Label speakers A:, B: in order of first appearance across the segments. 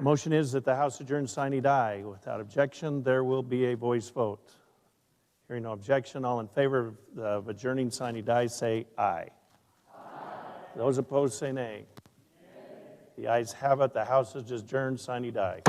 A: The motion is that the House adjourn sine die. Without objection, there will be a voice vote. Hearing no objection, all in favor of adjourning sine die say aye. Those opposed say nay. The ayes have it. The House is adjourned sine die.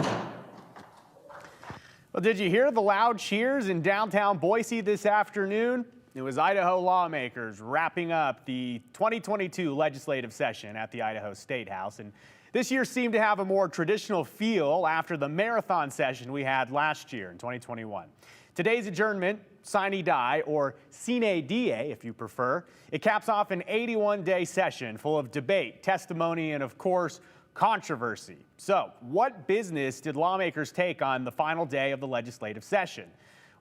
B: Well, did you hear the loud cheers in downtown Boise this afternoon? It was Idaho lawmakers wrapping up the 2022 legislative session at the Idaho State House. And this year seemed to have a more traditional feel after the marathon session we had last year in 2021. Today's adjournment, sine die, or sine die if you prefer, it caps off an 81-day session full of debate, testimony, and of course, controversy. So, what business did lawmakers take on the final day of the legislative session?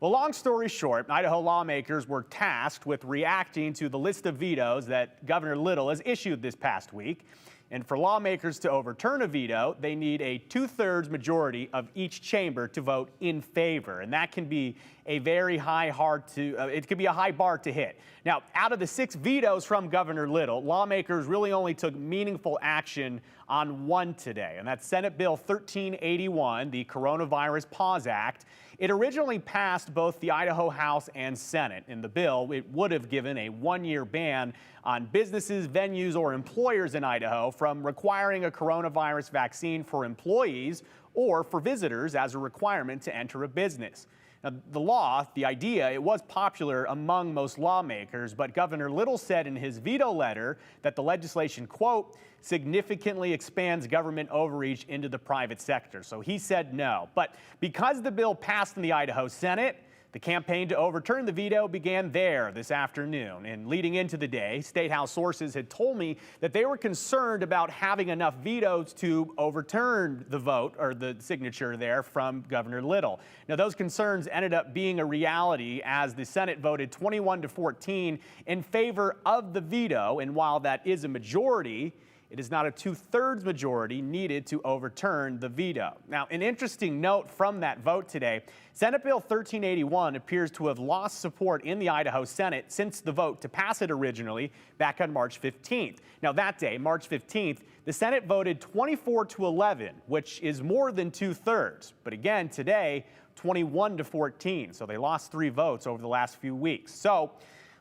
B: Well, long story short, Idaho lawmakers were tasked with reacting to the list of vetoes that Governor Little has issued this past week. And for lawmakers to overturn a veto, they need a 2/3 majority of each chamber to vote in favor. And that can be a very it could be a high bar to hit. Now, out of the 6 vetoes from Governor Little, lawmakers really only took meaningful action on one today, and that's Senate Bill 1381, the Coronavirus Pause Act. It originally passed both the Idaho House and Senate. In the bill, it would have given a 1-year ban on businesses, venues, or employers in Idaho from requiring a coronavirus vaccine for employees or for visitors as a requirement to enter a business. Now, the law, the idea, it was popular among most lawmakers, but Governor Little said in his veto letter that the legislation, quote, significantly expands government overreach into the private sector. So he said no. But because the bill passed in the Idaho Senate, the campaign to overturn the veto began there this afternoon. And leading into the day, State House sources had told me that they were concerned about having enough vetoes to overturn the vote or the signature there from Governor Little. Now, those concerns ended up being a reality as the Senate voted 21-14 in favor of the veto. And while that is a majority, it is not a 2/3 majority needed to overturn the veto. Now, an interesting note from that vote today, Senate Bill 1381 appears to have lost support in the Idaho Senate since the vote to pass it originally back on March 15th. Now, that day, March 15th, the Senate voted 24-11, which is more than 2/3. But again, today, 21-14. So they lost 3 votes over the last few weeks. So,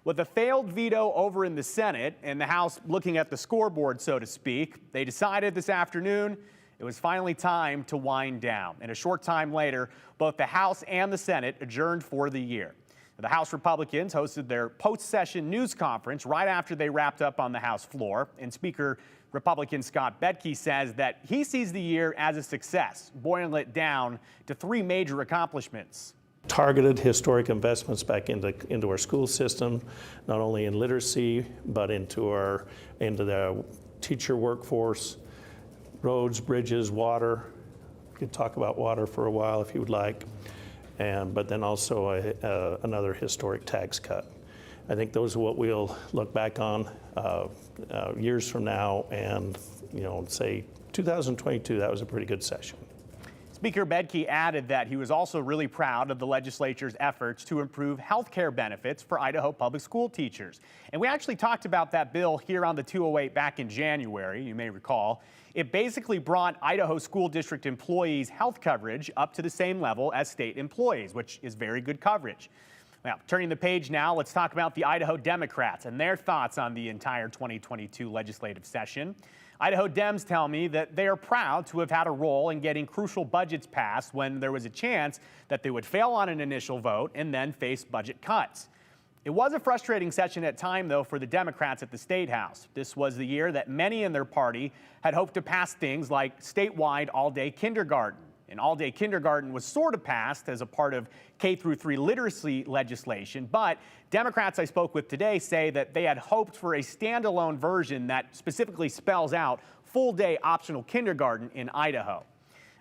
B: with a failed veto over in the Senate and the House looking at the scoreboard, so to speak, they decided this afternoon it was finally time to wind down. And a short time later, both the House and the Senate adjourned for the year. The House Republicans hosted their post-session news conference right after they wrapped up on the House floor. And Speaker Republican Scott Bedke says that he sees the year as a success, boiling it down to 3 major accomplishments.
A: Targeted historic investments back into our school system, not only in literacy, but into the teacher workforce, roads, bridges, water. We could talk about water for a while if you would like, but then also another historic tax cut. I think those are what we'll look back on years from now and say 2022, that was a pretty good session.
B: Speaker Bedke added that he was also really proud of the legislature's efforts to improve health care benefits for Idaho public school teachers. And we actually talked about that bill here on the 208 back in January, you may recall. It basically brought Idaho school district employees' health coverage up to the same level as state employees, which is very good coverage. Now, turning the page now, let's talk about the Idaho Democrats and their thoughts on the entire 2022 legislative session. Idaho Dems tell me that they are proud to have had a role in getting crucial budgets passed when there was a chance that they would fail on an initial vote and then face budget cuts. It was a frustrating session at time, though, for the Democrats at the State House. This was the year that many in their party had hoped to pass things like statewide all-day kindergarten. And all-day kindergarten was sort of passed as a part of K-3 literacy legislation, but Democrats I spoke with today say that they had hoped for a standalone version that specifically spells out full-day optional kindergarten in Idaho.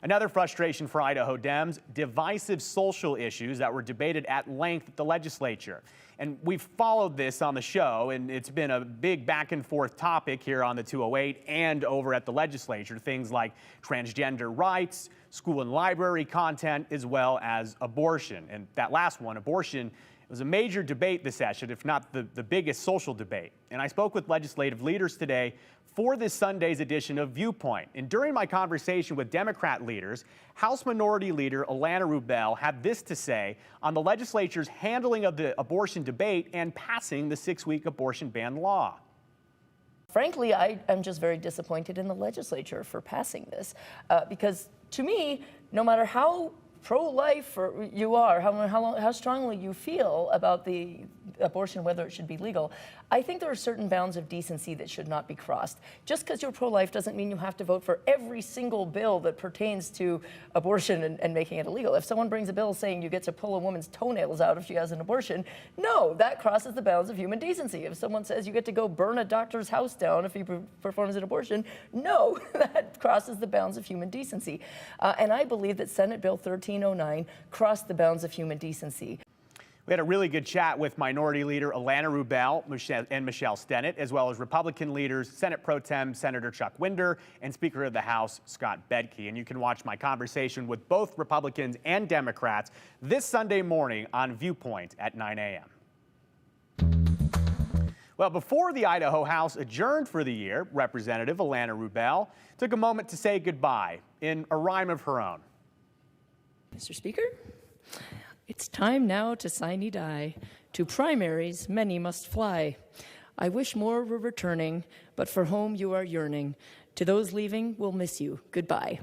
B: Another frustration for Idaho Dems, divisive social issues that were debated at length at the legislature. And we've followed this on the show, and it's been a big back and forth topic here on the 208 and over at the legislature. Things like transgender rights, school and library content, as well as abortion. And that last one, abortion, It was a major debate this session, if not the biggest social debate. And I spoke with legislative leaders today for this Sunday's edition of Viewpoint. And during my conversation with Democrat leaders, House Minority Leader Alana Rubel had this to say on the legislature's handling of the abortion debate and passing the 6-week abortion ban law.
C: Frankly, I am just very disappointed in the legislature for passing this because to me, no matter how pro-life you are, how strongly you feel about the abortion, whether it should be legal, I think there are certain bounds of decency that should not be crossed. Just because you're pro-life doesn't mean you have to vote for every single bill that pertains to abortion and making it illegal. If someone brings a bill saying you get to pull a woman's toenails out if she has an abortion, no, that crosses the bounds of human decency. If someone says you get to go burn a doctor's house down if he performs an abortion, no, that crosses the bounds of human decency. And I believe that Senate Bill 1309 crossed the bounds of human decency.
B: We had a really good chat with Minority Leader Alana Rubel and Michelle Stennett, as well as Republican leaders Senate Pro Tem Senator Chuck Winder and Speaker of the House Scott Bedke. And you can watch my conversation with both Republicans and Democrats this Sunday morning on Viewpoint at 9 a.m. Well, before the Idaho House adjourned for the year, Representative Alana Rubel took a moment to say goodbye in a rhyme of her own.
C: Mr. Speaker, it's time now to sine die. To primaries, many must fly. I wish more were returning, but for home you are yearning. To those leaving, we'll miss you. Goodbye.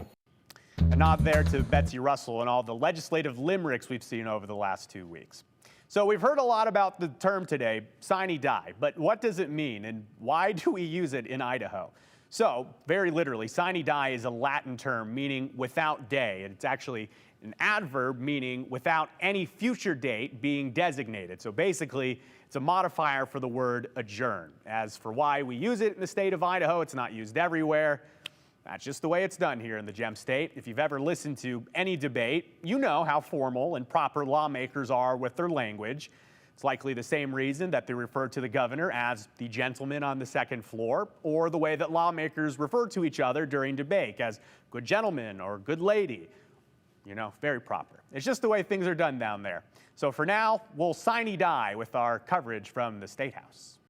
B: A nod there to Betsy Russell and all the legislative limericks we've seen over the last 2 weeks. So we've heard a lot about the term today, sine die, but what does it mean and why do we use it in Idaho? So, very literally, sine die is a Latin term meaning without day, and it's actually an adverb meaning without any future date being designated. So basically, it's a modifier for the word adjourn. As for why we use it in the state of Idaho, it's not used everywhere. That's just the way it's done here in the Gem State. If you've ever listened to any debate, you know how formal and proper lawmakers are with their language. It's likely the same reason that they refer to the governor as the gentleman on the second floor, or the way that lawmakers refer to each other during debate as good gentleman or good lady. You know, very proper. It's just the way things are done down there. So for now, we'll sine die with our coverage from the State House.